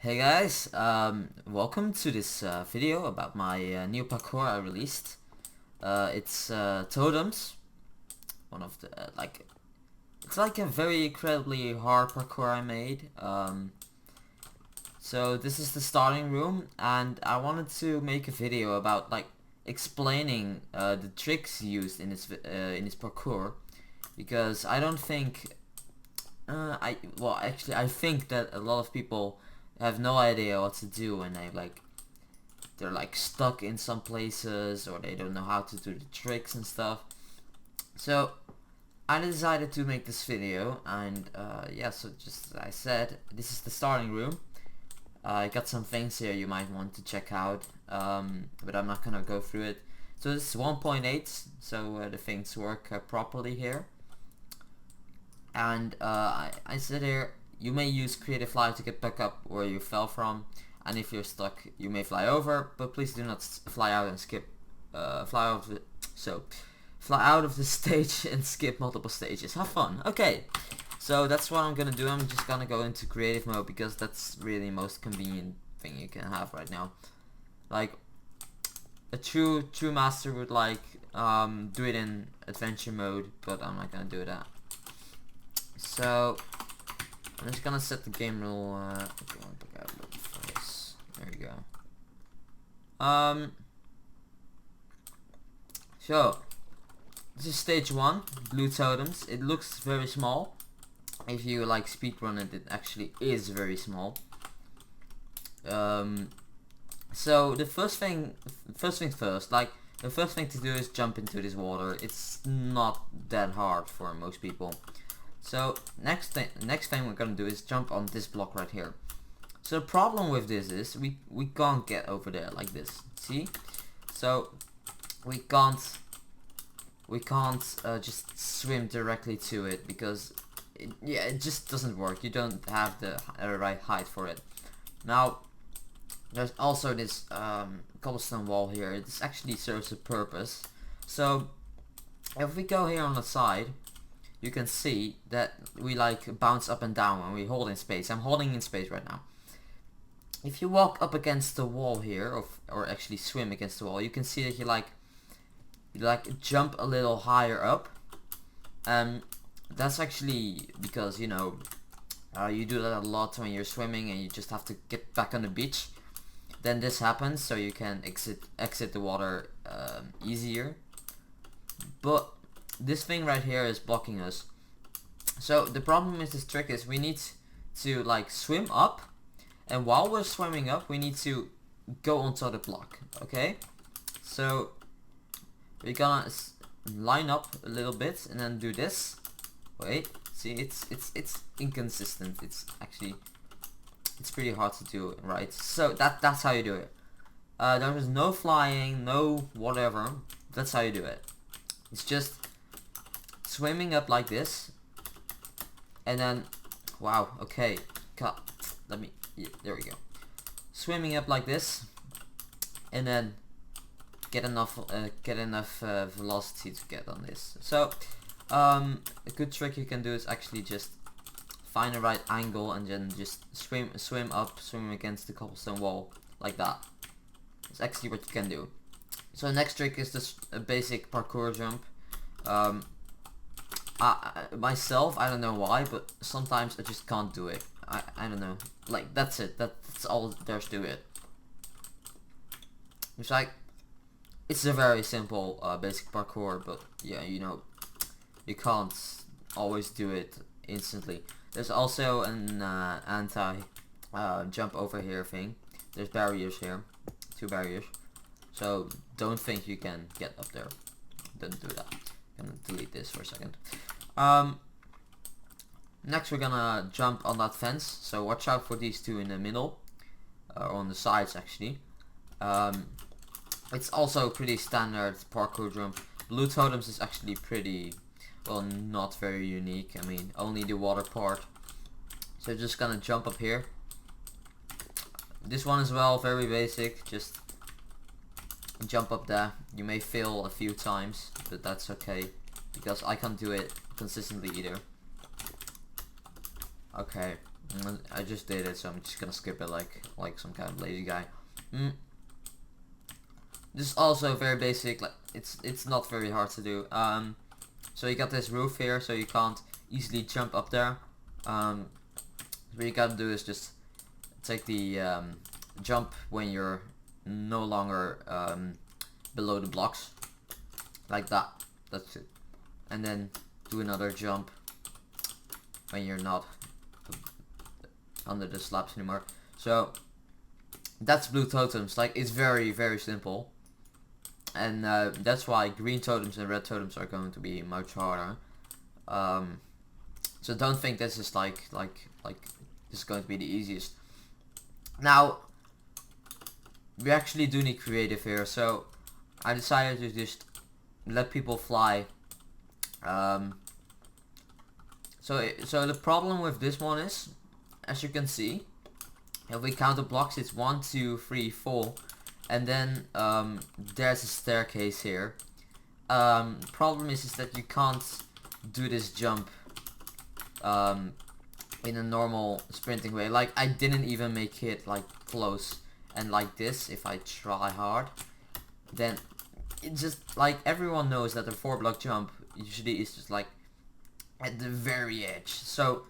Hey guys, welcome to this video about my new parkour I released. It's Totems, one of the it's like a very incredibly hard parkour I made. So this is the starting room, and I wanted to make a video about explaining the tricks used in this parkour, because I don't think I think that a lot of people have no idea what to do when they're stuck in some places, or they don't know how to do the tricks and stuff. So I decided to make this video, and yeah, so just as I said, this is the starting room. I got some things here you might want to check out, but I'm not gonna go through it. So this is 1.8, so the things work properly here. And I said here, you may use creative fly to get back up where you fell from, and if you're stuck you may fly over, but please do not fly out and skip fly out of the stage and skip multiple stages. Have fun. Okay, so that's what I'm gonna do. I'm just gonna go into creative mode because that's really the most convenient thing you can have right now. Like a true master would do it in adventure mode, but I'm not gonna do that. So I'm just gonna set the game rule. There you go. So this is stage 1, blue totems. It looks very small. If you speedrun it, it actually is very small. So the first thing first, the first thing to do is jump into this water. It's not that hard for most people. So next thing we're gonna do is jump on this block right here. So the problem with this is we can't get over there like this. See? So we can't just swim directly to it, because it just doesn't work. You don't have the right height for it. Now there's also this cobblestone wall here. This actually serves a purpose. So if we go here on the side, you can see that we bounce up and down when we hold in space. I'm holding in space right now. If you walk up against the wall here, or actually swim against the wall, you can see that you jump a little higher up. That's actually because you do that a lot when you're swimming and you just have to get back on the beach. Then this happens, so you can exit the water easier. But this thing right here is blocking us. So the problem with this trick is we need to swim up, and while we're swimming up we need to go onto the block. Okay, so we're gonna line up a little bit and then do this. Wait, see, it's inconsistent. It's pretty hard to do, right? So that's how you do it. There is no flying, no whatever. That's how you do it. It's just swimming up like this, and then wow, okay, cut. There we go. Swimming up like this, and then get enough velocity to get on this. So a good trick you can do is actually just find the right angle and then just swim against the cobblestone wall like that. It's actually what you can do. So the next trick is this basic parkour jump. Myself, I don't know why, but sometimes I just can't do it. I don't know. That's it. That's all there's to it. It's a very simple basic parkour, but yeah, you can't always do it instantly. There's also an anti jump over here thing. There's barriers here, 2 barriers. So don't think you can get up there. Don't do that. I'm gonna delete this for a second. Next we're gonna jump on that fence, so watch out for these 2 in the middle, or on the sides actually. It's also pretty standard parkour jump. Blue totems is actually pretty, well, not very unique. I mean, only the water part. So just gonna jump up here. This one as well, very basic, just jump up there. You may fail a few times, but that's okay, because I can't do it consistently either. Okay, I just did it, so I'm just gonna skip it like some kind of lazy guy. This is also very basic. Like it's not very hard to do. So you got this roof here, so you can't easily jump up there. What you gotta do is just take the jump when you're no longer below the blocks, like that. That's it. And then do another jump when you're not under the slabs anymore. So that's blue totems. Like, it's very, very simple. And that's why green totems and red totems are going to be much harder. So don't think this is like this is going to be the easiest. Now we actually do need creative here, so I decided to just let people fly. So the problem with this one is, as you can see, if we count the blocks, it's 1, 2, 3, 4, and then there's a staircase here. Problem is that you can't do this jump in a normal sprinting way. Like, I didn't even make it like close, and like this, if I try hard, then it just, like, everyone knows that a 4-block jump usually is just like at the very edge. So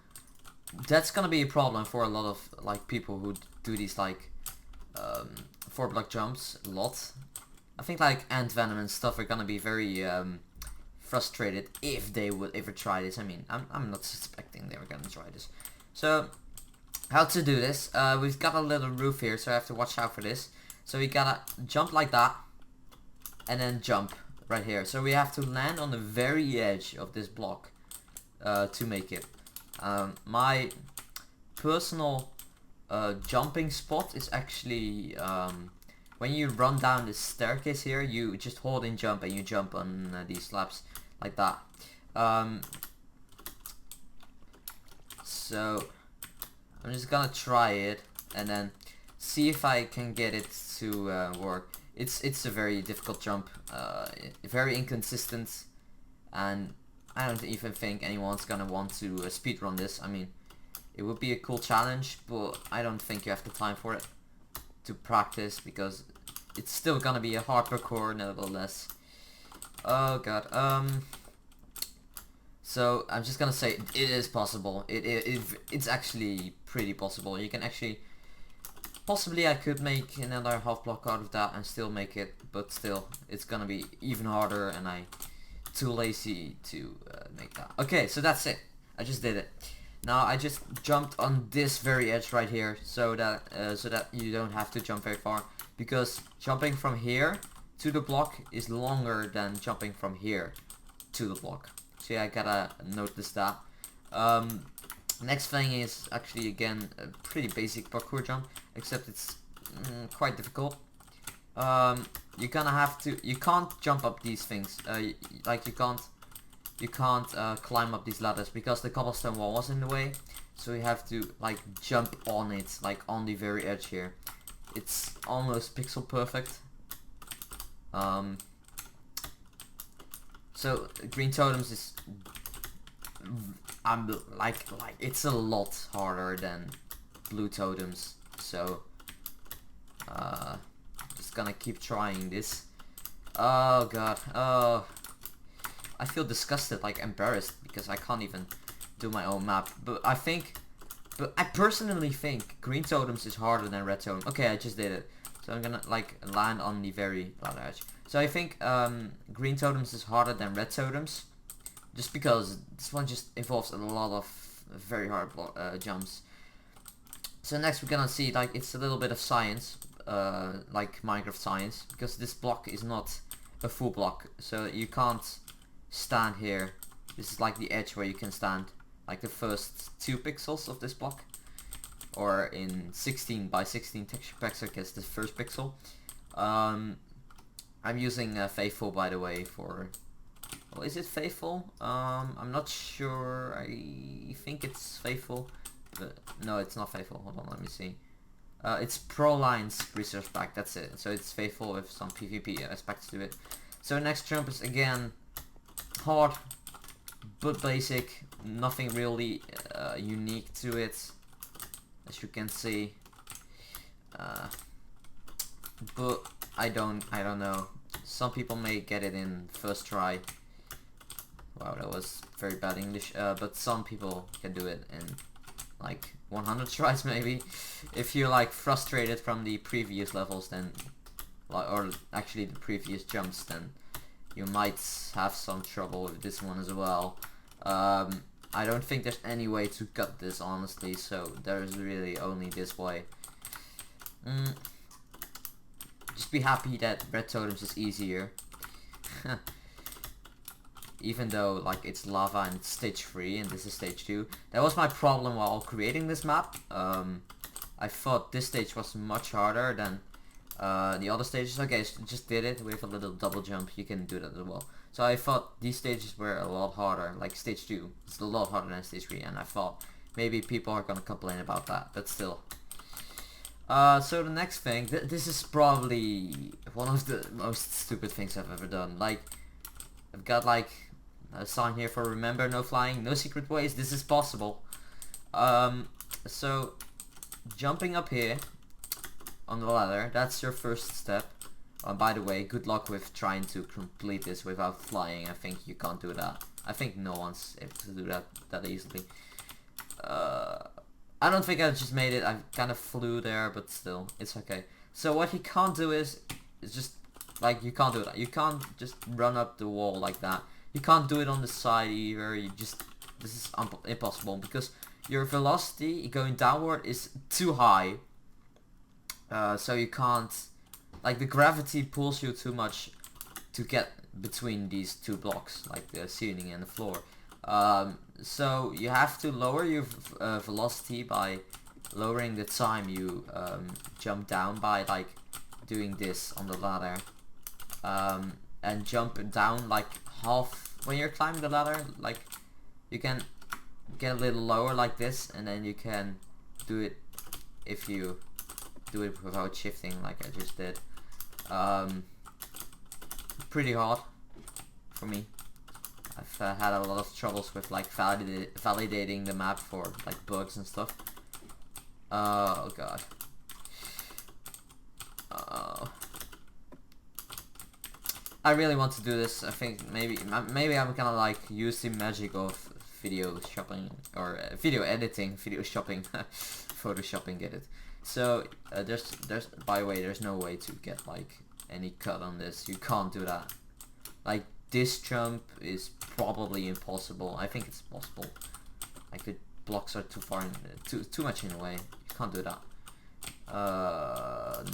that's gonna be a problem for a lot of like people who do these like 4-block jumps a lot. I think like Ant Venom and stuff are gonna be very frustrated if they would ever try this. I mean, I'm not suspecting they were gonna try this. So how to do this? We've got a little roof here, so I have to watch out for this. So we gotta jump like that, and then jump right here. So we have to land on the very edge of this block to make it. My personal jumping spot is actually when you run down this staircase here, you just hold in jump and you jump on these slabs like that. So I'm just gonna try it and then see if I can get it to work. It's a very difficult jump, very inconsistent, and I don't even think anyone's gonna want to speedrun this. I mean, it would be a cool challenge, but I don't think you have the time for it to practice, because it's still gonna be a hard parkour nevertheless. Oh god. So I'm just gonna say it is possible. It's actually pretty possible. You can actually, possibly I could make another half block out of that and still make it, but still it's gonna be even harder, and I'm too lazy to make that. Okay, so that's it. I just did it. Now I just jumped on this very edge right here, so that you don't have to jump very far, because jumping from here to the block is longer than jumping from here to the block. So yeah, I gotta notice that. Next thing is actually again a pretty basic parkour jump, except it's quite difficult. You're gonna have to, you can't jump up these things, like you can't climb up these ladders because the cobblestone wall was in the way, so you have to like jump on it, like on the very edge here. It's almost pixel perfect. So green totems is like it's a lot harder than blue totems, so just gonna keep trying this. Oh god, oh, I feel disgusted, like embarrassed, because I can't even do my own map. But I personally think green totems is harder than red totem. Okay, I just did it. So I'm gonna like land on the very ladder edge. So I think green totems is harder than red totems, just because this one just involves a lot of very hard jumps. So next we're gonna see, like, it's a little bit of science, like Minecraft science, because this block is not a full block, so you can't stand here. This is like the edge where you can stand, like the first 2 pixels of this block, or in 16 by 16 texture packs, I guess the first pixel. I'm using Faithful, by the way, for, well, is it Faithful? I'm not sure. I think it's Faithful, but no, it's not Faithful. Hold on, let me see. It's Proline's research pack, that's it. So it's Faithful with some PvP aspects to it. So next jump is again hard but basic, nothing really unique to it. as you can see. But I don't know. Some people may get it in first try. Wow, that was very bad English. But some people can do it in like 100 tries maybe. If you're like frustrated from the previous levels, then, or actually the previous jumps, then you might have some trouble with this one as well. I don't think there's any way to cut this, honestly, so there's really only this way. Just be happy that Red Totems is easier. Even though like it's lava and it's stage 3 and this is stage 2. That was my problem while creating this map. I thought this stage was much harder than the other stages. Okay, so just did it with a little double jump. You can do that as well. So I thought these stages were a lot harder, like stage 2. It's a lot harder than stage 3, and I thought maybe people are gonna complain about that, but still. So the next thing, this is probably one of the most stupid things I've ever done. Like, I've got like a sign here for remember, no flying, no secret ways, this is possible. So jumping up here on the ladder, that's your first step. By the way, good luck with trying to complete this without flying. I think you can't do that. I think no one's able to do that easily. I don't think I just made it. I kind of flew there, but still, it's okay. So what you can't do is just like, you can't do that. You can't just run up the wall like that. You can't do it on the side either. This is impossible because your velocity going downward is too high. So you can't, like, the gravity pulls you too much to get between these two blocks, like the ceiling and the floor. So you have to lower your velocity by lowering the time you jump down by like doing this on the ladder, and jump down like half when you're climbing the ladder. Like, you can get a little lower like this, and then you can do it if you do it without shifting like I just did. Pretty hard for me. I've had a lot of troubles with like validating the map for like bugs and stuff. Oh god. I really want to do this. I think maybe I'm gonna like use the magic of video shopping or video editing, video shopping, photoshopping, get it. So there's by the way, there's no way to get like any cut on this. You can't do that. Like, this jump is probably impossible. I think it's possible. Like, the blocks are too far in, too much in the way. You can't do that.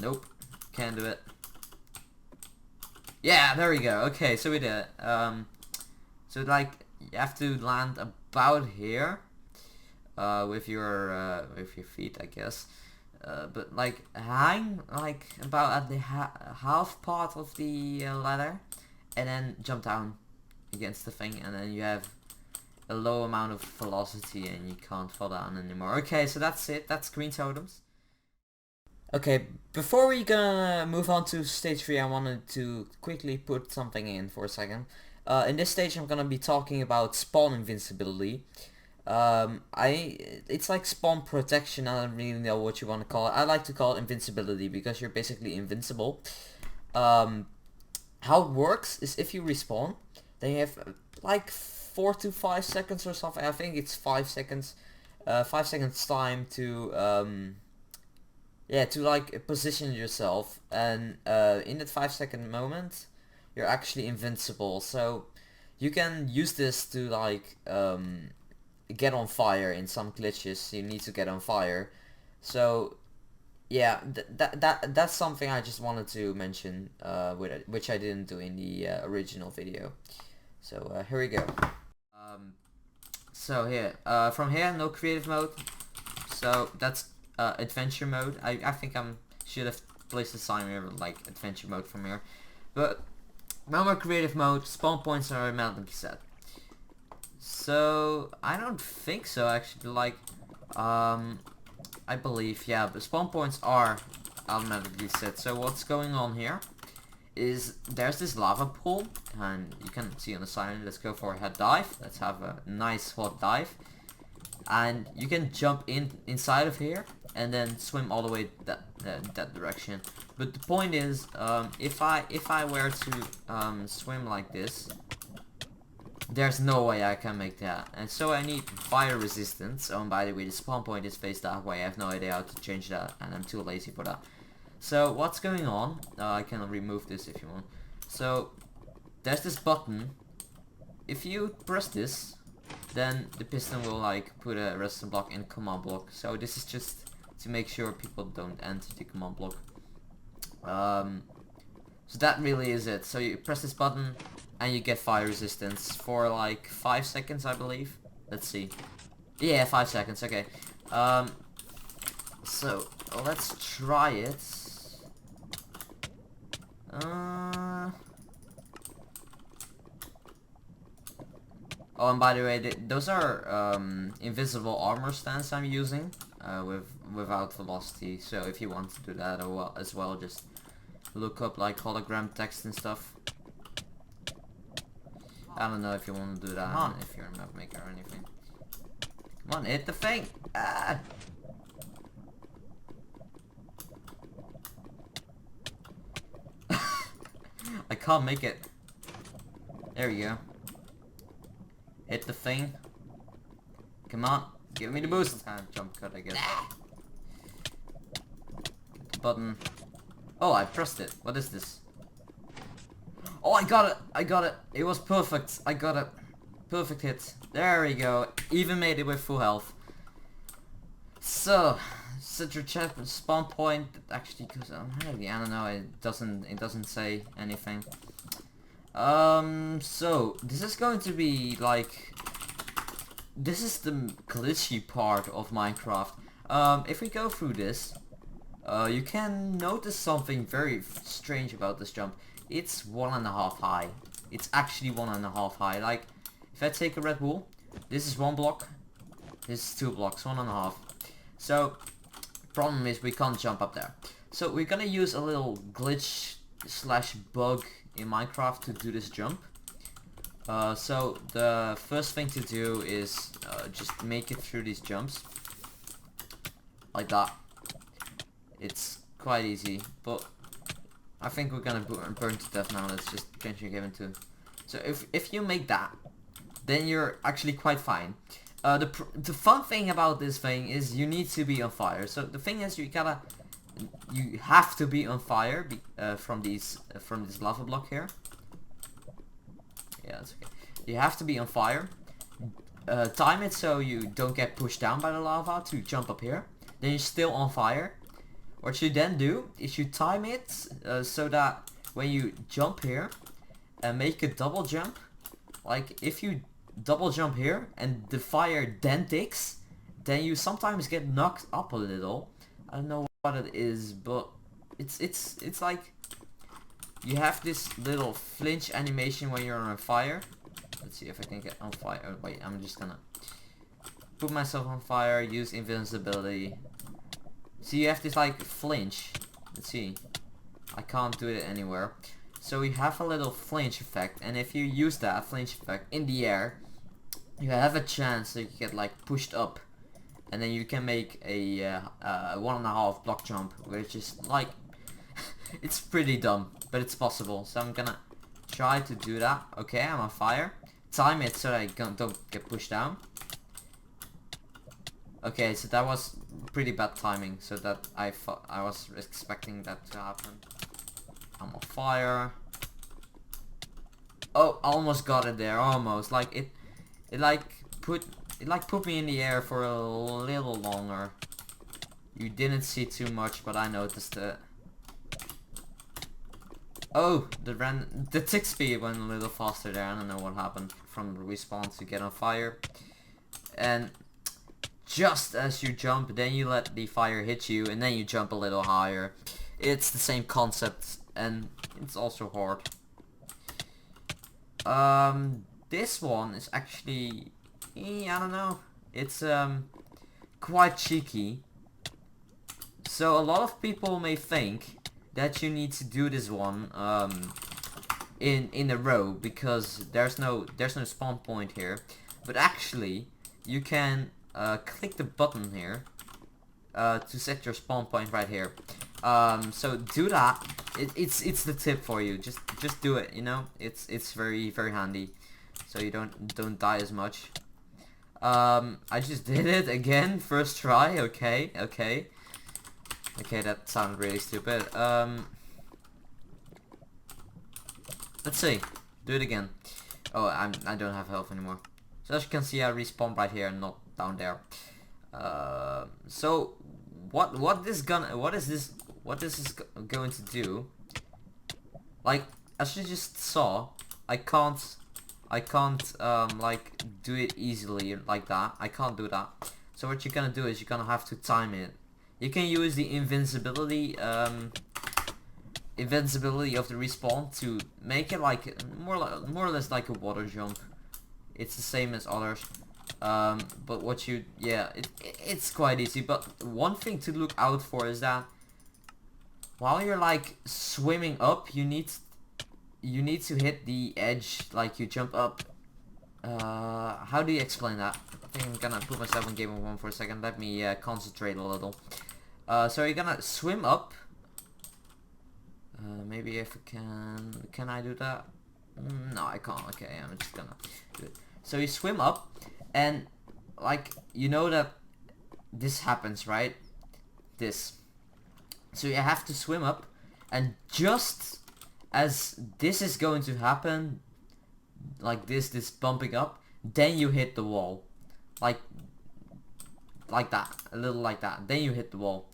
Nope, can't do it. Yeah, there we go. Okay, so we did it. So like, you have to land about here with your feet, I guess. But like, hang like about at the half part of the ladder, and then jump down against the thing, and then you have a low amount of velocity and you can't fall down anymore. Okay, so that's it. That's green totems. Okay, before we gonna move on to stage 3, I wanted to quickly put something in for a second. In this stage I'm gonna be talking about spawn invincibility. It's like spawn protection. I don't really know what you want to call it. I like to call it invincibility because you're basically invincible. How it works is if you respawn, then you have like 4 to 5 seconds or something. I think it's 5 seconds. 5 seconds time to to like position yourself, and in that 5-second moment, you're actually invincible. So you can use this to like get on fire. In some glitches you need to get on fire. So yeah, that's something I just wanted to mention, which I didn't do in the original video. So here we go. So here, from here, no creative mode. So that's adventure mode. I think I should have placed a sign here like adventure mode from here. But normal creative mode, spawn points are automatically set. So I don't think so actually. Like, I believe, yeah, but spawn points are automatically set. So what's going on here is there's this lava pool, and you can see on the side. Let's go for a head dive. Let's have a nice hot dive, and you can jump inside of here, and then swim all the way that direction. But the point is, if I were to swim like this, there's no way I can make that, and so I need fire resistance. Oh, and by the way, the spawn point is faced that way. I have no idea how to change that, and I'm too lazy for that. So what's going on? I can remove this if you want. So there's this button. If you press this, then the piston will like put a redstone block in command block. So this is just to make sure people don't enter the command block. So that really is it. So you press this button and you get fire resistance for like 5 seconds, I believe. Let's see. Yeah, 5 seconds. Okay. So let's try it. Oh, and by the way, those are invisible armor stands I'm using without velocity. So if you want to do that as well, just look up like hologram text and stuff. I don't know if you want to do that if you're a map maker or anything. Come on, hit the thing! Ah! I can't make it. There we go. Hit the thing. Come on, give me the boost. Kind of jump cut, I guess. Get the button. Oh, I pressed it. What is this? Oh, I got it. I got it. It was perfect. I got it. Perfect hit. There we go. Even made it with full health. So, set your spawn point. Actually, because I don't know. It doesn't say anything. So this is going to be like, this is the glitchy part of Minecraft. If we go through this, you can notice something very strange about this jump. It's 1.5 high. It's actually 1.5 high. Like, if I take a red wool, this is 1 block, this is 2 blocks, 1.5. So, problem is we can't jump up there. So we're gonna use a little glitch slash bug in Minecraft to do this jump. So the first thing to do is just make it through these jumps like that. It's quite easy, but I think we're gonna burn to death now. Let's just change your game into. So if you make that, then you're actually quite fine. The fun thing about this thing is you need to be on fire. So the thing is you have to be on fire from this lava block here. Yeah, that's okay. You have to be on fire. Time it so you don't get pushed down by the lava to jump up here. Then you're still on fire. What you then do is you time it so that when you jump here and make a double jump, like if you double jump here and the fire then takes, then you sometimes get knocked up a little. I don't know what it is, but it's like you have this little flinch animation when you're on fire. Let's see if I can get on fire. Oh, wait, I'm just gonna put myself on fire, use invincibility. See, you have this like flinch. Let's see, I can't do it anywhere. So we have a little flinch effect, and if you use that flinch effect in the air, you have a chance that you get like pushed up, and then you can make a 1.5 block jump, which is like it's pretty dumb, but it's possible. So I'm gonna try to do that. Okay, I'm on fire. Time it so that I don't get pushed down. Okay, so that was pretty bad timing. So that I was expecting that to happen. I'm on fire. Oh, almost got it there. Almost. Like it put me in the air for a little longer. You didn't see too much, but I noticed it. Oh, the tick speed went a little faster there. I don't know what happened from the respawn to get on fire. And just as you jump, then you let the fire hit you, and then you jump a little higher. It's the same concept, and it's also hard. This one is actually, I don't know. It's quite cheeky. So a lot of people may think that you need to do this one in a row because there's no spawn point here, but actually you can click the button here to set your spawn point right here. So do that. It's the tip for you. Just do it. You know, it's very handy, so you don't die as much. I just did it again, first try. Okay, that sounded really stupid. Let's see. Do it again. Oh, I don't have health anymore. So as you can see, I respawned right here and not down there. So what is this going to do? Like, as you just saw, I can't like do it easily like that. I can't do that. So what you're gonna do is you're gonna have to time it. You can use the invincibility of the respawn to make it like more or less like a water jump. It's the same as others. But what you, it's quite easy. But one thing to look out for is that while you're like swimming up, you need to hit the edge, like you jump up. How do you explain that? I think I'm gonna put myself in game of 1 for a second. Let me concentrate a little. So you're gonna swim up. Maybe if I can I do that? No, I can't. Okay, I'm just gonna do it. So you swim up, and like, you know that this happens, right? This. So you have to swim up, and just as this is going to happen, like this bumping up, then you hit the wall. Like that, a little like that. Then you hit the wall.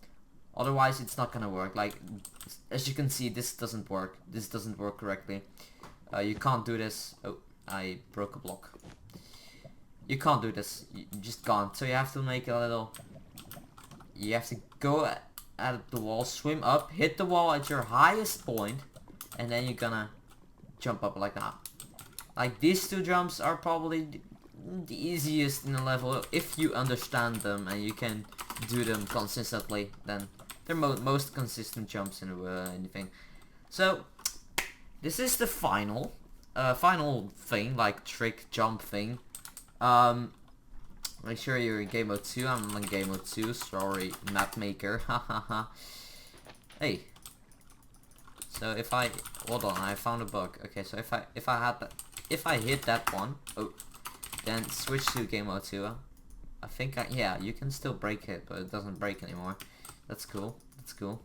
Otherwise, it's not gonna work. Like, as you can see, this doesn't work. This doesn't work correctly. You can't do this. Oh, I broke a block. You can't do this. You just can't. So you have to make a little. You have to go at the wall, swim up, hit the wall at your highest point, and then you're gonna jump up like that. Like, these two jumps are probably the easiest in the level if you understand them and you can do them consistently. Then they're most consistent jumps in anything. So this is the final thing, like trick jump thing. Make sure you're in game mode 2. I'm in game mode 2. Sorry, map maker. Hahaha. Hey. So if I hold on, I found a bug. Okay, so if I hit that one, then switch to game mode 2. I think yeah, you can still break it, but it doesn't break anymore. That's cool. That's cool.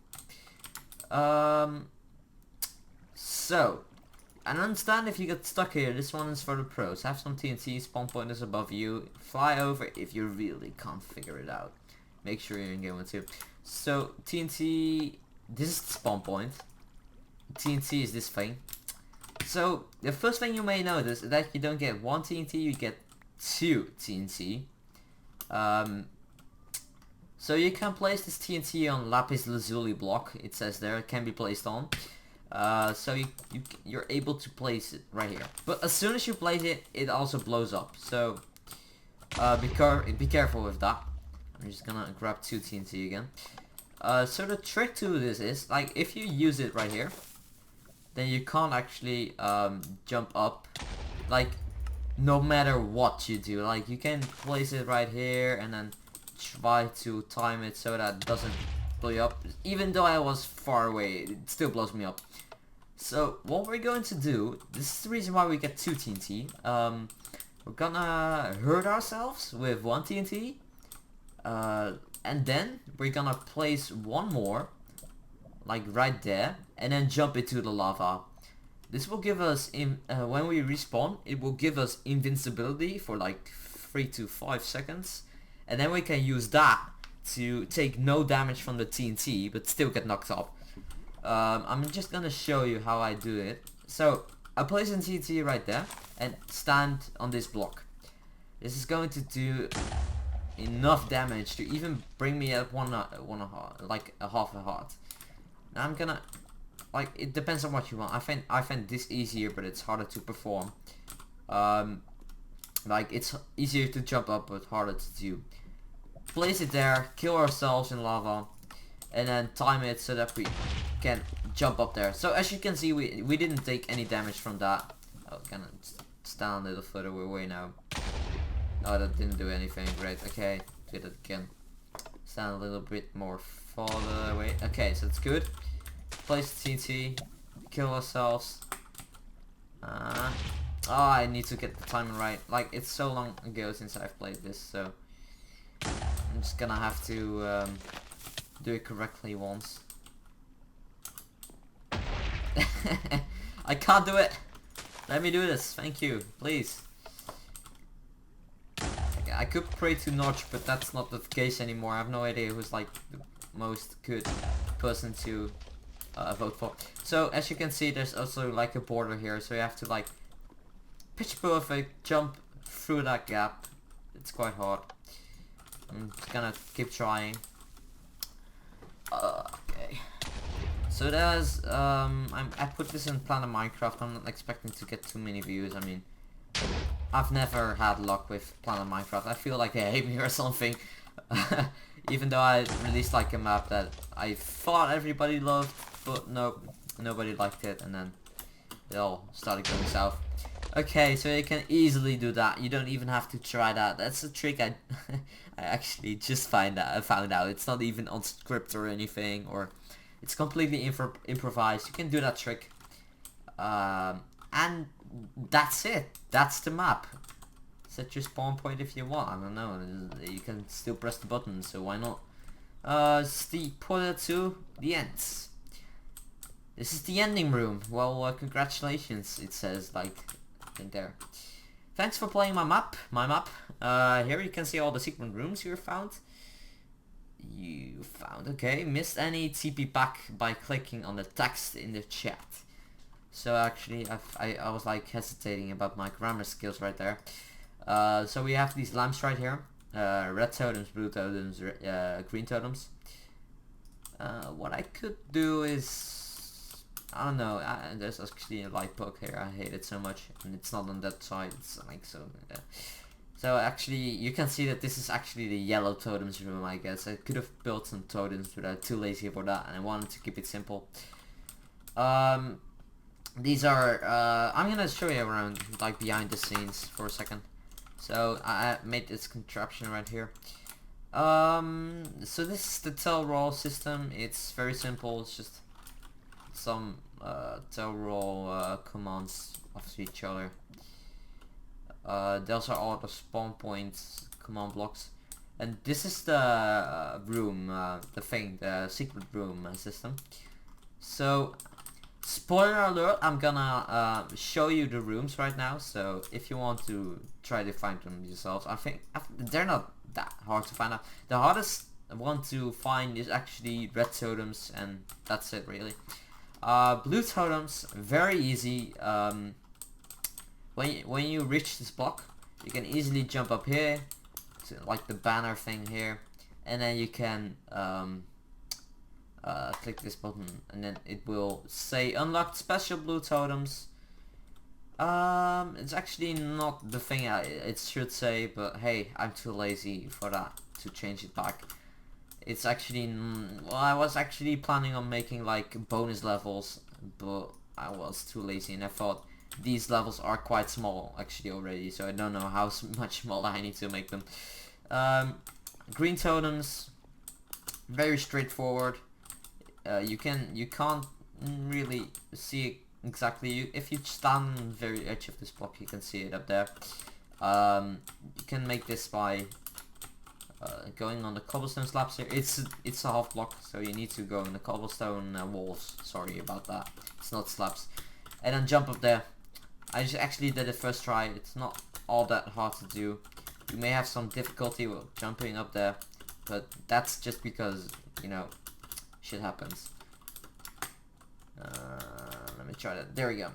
So, and understand if you get stuck here, this one is for the pros. Have some TNT, spawn point is above you. Fly over if you really can't figure it out. Make sure you're in game mode 2. So, TNT, this is the spawn point. TNT is this thing. So, the first thing you may notice is that you don't get 1 TNT, you get 2 TNT. So you can place this TNT on lapis lazuli block. It says there, it can be placed on. So you're able to place it right here. But as soon as you place it, it also blows up. So be careful with that. I'm just gonna grab 2 TNT again. So the trick to this is, like, if you use it right here, then you can't actually jump up, like, no matter what you do. Like, you can place it right here and then try to time it so that it doesn't blow you up. Even though I was far away, it still blows me up. So what we're going to do, this is the reason why we get 2 TNT. We're gonna hurt ourselves with 1 TNT, and then we're gonna place 1 more, like right there, and then jump into the lava. This will give us, when we respawn, it will give us invincibility for like 3 to 5 seconds. And then we can use that to take no damage from the TNT, but still get knocked up. I'm just gonna show you how I do it. So, I place a TNT right there, and stand on this block. This is going to do enough damage to even bring me up like a half a heart. Now I'm gonna, like, it depends on what you want. I find this easier, but it's harder to perform. Like, it's easier to jump up, but harder to do. Place it there, kill ourselves in lava, and then time it so that we can jump up there. So as you can see, we didn't take any damage from that. Oh, gonna stand a little further away now. Oh, that didn't do anything. Great. Okay, did it again. stand a little bit more farther away. Okay, so it's good. Place TNT, kill ourselves. Oh, I need to get the timing right. Like, it's so long ago since I've played this, so I'm just gonna have to do it correctly once. I can't do it. Let me do this. Thank you, please. Okay, I could pray to Notch, but that's not the case anymore. I have no idea who's like the most good person to vote for. So as you can see, there's also like a border here, so you have to like pitch perfect jump through that gap. It's quite hard. I'm just gonna keep trying. Okay. So there's I put this in Planetminecraft. I'm not expecting to get too many views. I mean, I've never had luck with Planetminecraft. I feel like they hate me or something. Even though I released like a map that I thought everybody loved, but nope, nobody liked it, and then it all started going south. Okay, so you can easily do that. You don't even have to try that. That's a trick I I actually just found out. It's not even on script or anything, or it's completely improvised. You can do that trick. And that's it. That's the map. Set your spawn point if you want. I don't know. You can still press the button, so why not? It's the portal to the ends. This is the ending room. Well, congratulations. It says like in there. Thanks for playing my map. Here you can see all the secret rooms you found. Okay. Missed any TP back by clicking on the text in the chat. So actually, I was like hesitating about my grammar skills right there. So we have these lamps right here. Red totems, blue totems, green totems. What I could do is, I don't know, there's actually a light bug here. I hate it so much, and it's not on that side. It's like so. So actually, you can see that this is actually the yellow totems room. I guess I could have built some totems, but I'm too lazy for that, and I wanted to keep it simple. These are. I'm gonna show you around, like behind the scenes for a second. So I made this contraption right here. So this is the tell roll system. It's very simple. It's just some tell roll commands after each other. Those are all the spawn points command blocks, and this is the room, the secret room system. So spoiler alert, I'm gonna show you the rooms right now, so if you want to try to find them yourselves, I think they're not that hard to find out. The hardest one to find is actually red totems, and that's it really. Blue totems, very easy. When you reach this block, you can easily jump up here to like the banner thing here, and then you can click this button, and then it will say unlocked special blue totems. It's actually not the thing it should say, but hey, I'm too lazy for that to change it back. It's actually, well, I was actually planning on making like bonus levels, but I was too lazy, and I thought these levels are quite small actually already, so I don't know how much smaller I need to make them. Green totems, very straightforward. You can't really see it exactly. If you stand on the very edge of this block, you can see it up there. You can make this by going on the cobblestone slabs here. It's a half block, so you need to go on the cobblestone walls. Sorry about that. It's not slabs. And then jump up there. I just actually did it first try. It's not all that hard to do. You may have some difficulty with jumping up there, but that's just because, you know, shit happens. Let me try that. There we go.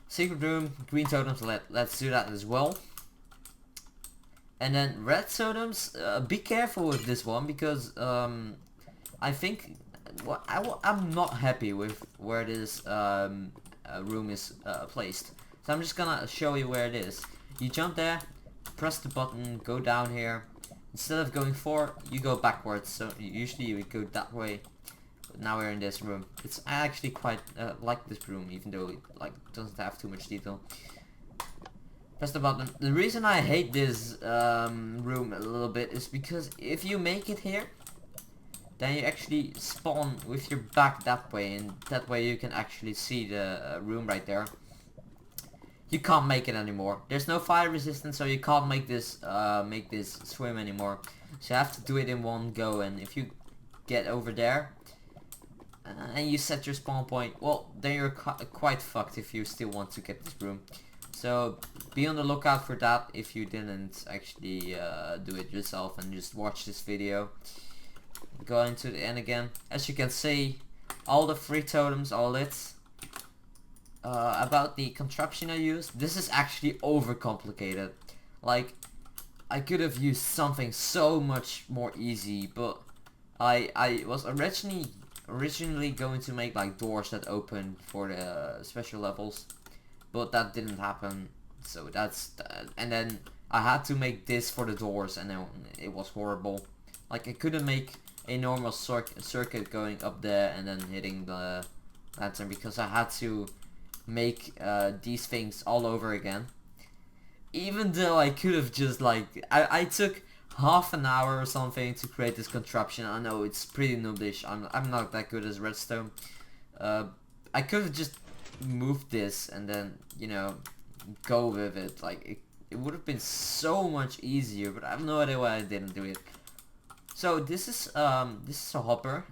Secret room, green totems. Let's do that as well. And then red totems. Be careful with this one, because I think I'm not happy with where this room is placed. So I'm just gonna show you where it is. You jump there, press the button, go down here. Instead of going forward, you go backwards. So usually you would go that way. But now we're in this room. I actually quite like this room, even though it like doesn't have too much detail. Press the button. The reason I hate this room a little bit is because if you make it here, then you actually spawn with your back that way, and that way you can actually see the room right there. You can't make it anymore. There's no fire resistance, so you can't make this swim anymore. So you have to do it in one go, and if you get over there and you set your spawn point, well, then you're quite fucked if you still want to get this room. So be on the lookout for that if you didn't actually do it yourself and just watch this video. Going to the end again. As you can see, all the free totems are lit. About the contraption I used, this is actually overcomplicated. Like, I could have used something so much more easy, but I was originally going to make like doors that open for the special levels, but that didn't happen. So that's and then I had to make this for the doors, and then it was horrible. Like, I couldn't make a normal circuit going up there and then hitting the lantern, because I had to make these things all over again. Even though I could have just like I took half an hour or something to create this contraption. I know it's pretty noobish. I'm not that good as redstone. I could have just moved this and then, you know, go with it. Like, it would have been so much easier, but I have no idea why I didn't do it. So this is a hopper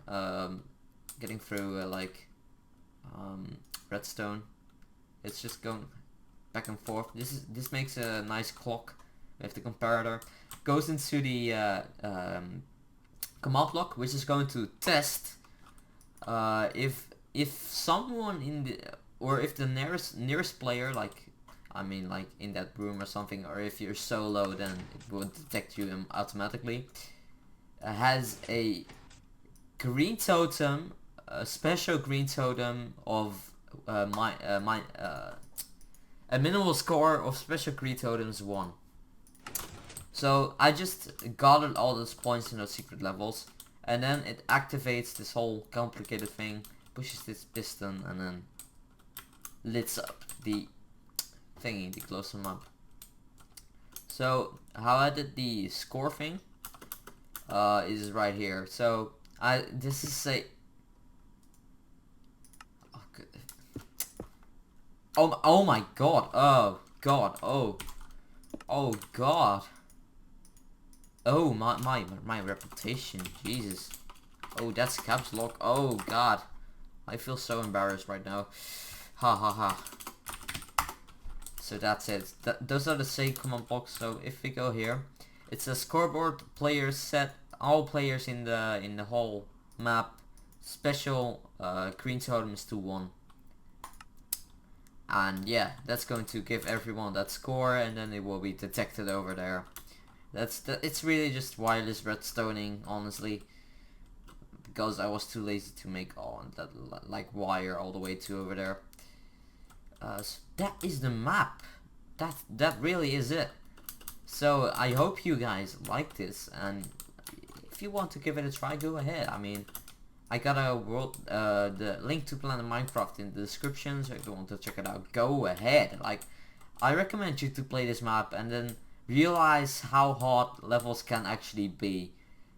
getting through redstone. It's just going back and forth. This makes a nice clock with the comparator. Goes into the command block, which is going to test if someone in the, or if the nearest player, like, I mean, like in that room or something, or if you're solo, then it will detect you automatically. Has a green totem, a special green totem of a minimal score of special green totems 1. So I just gathered all those points in those secret levels, and then it activates this whole complicated thing, pushes this piston, and then lights up the thingy, the closer map. So how I did the score thing is right here. So this is a oh my god, oh god, oh god, oh my reputation, Jesus, oh, that's caps lock, oh god, I feel so embarrassed right now, ha ha ha. So that's it. Those are the same command blocks. So if we go here, it's a scoreboard, players set, all players in the whole map, special green totems to 1. And yeah, that's going to give everyone that score, and then it will be detected over there. It's really just wireless redstoning, honestly, because I was too lazy to make all that like wire all the way to over there. So that is the map. That really is it. So I hope you guys like this, and if you want to give it a try, go ahead. I mean, I got the link to Planetminecraft in the description, so if you want to check it out, go ahead. Like, I recommend you to play this map and then realize how hard levels can actually be,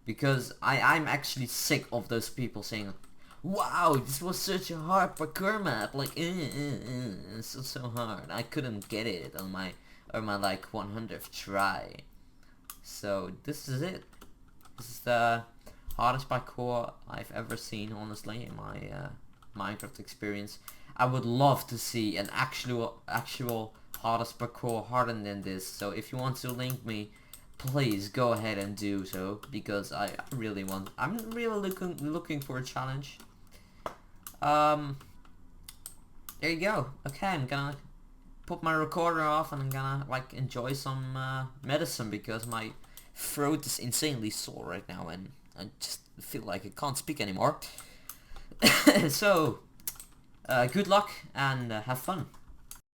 because I'm actually sick of those people saying, wow, this was such a hard parkour map, like it's so hard, I couldn't get it on my like 100th try. So this is it. This is the hardest parkour I've ever seen, honestly, in my Minecraft experience. I would love to see an actual hardest parkour harder than this. So if you want to link me, please go ahead and do so, because I'm really looking for a challenge. There you go. Okay, I'm gonna put my recorder off and I'm gonna like enjoy some medicine, because my throat is insanely sore right now and I just feel like I can't speak anymore. So good luck and have fun.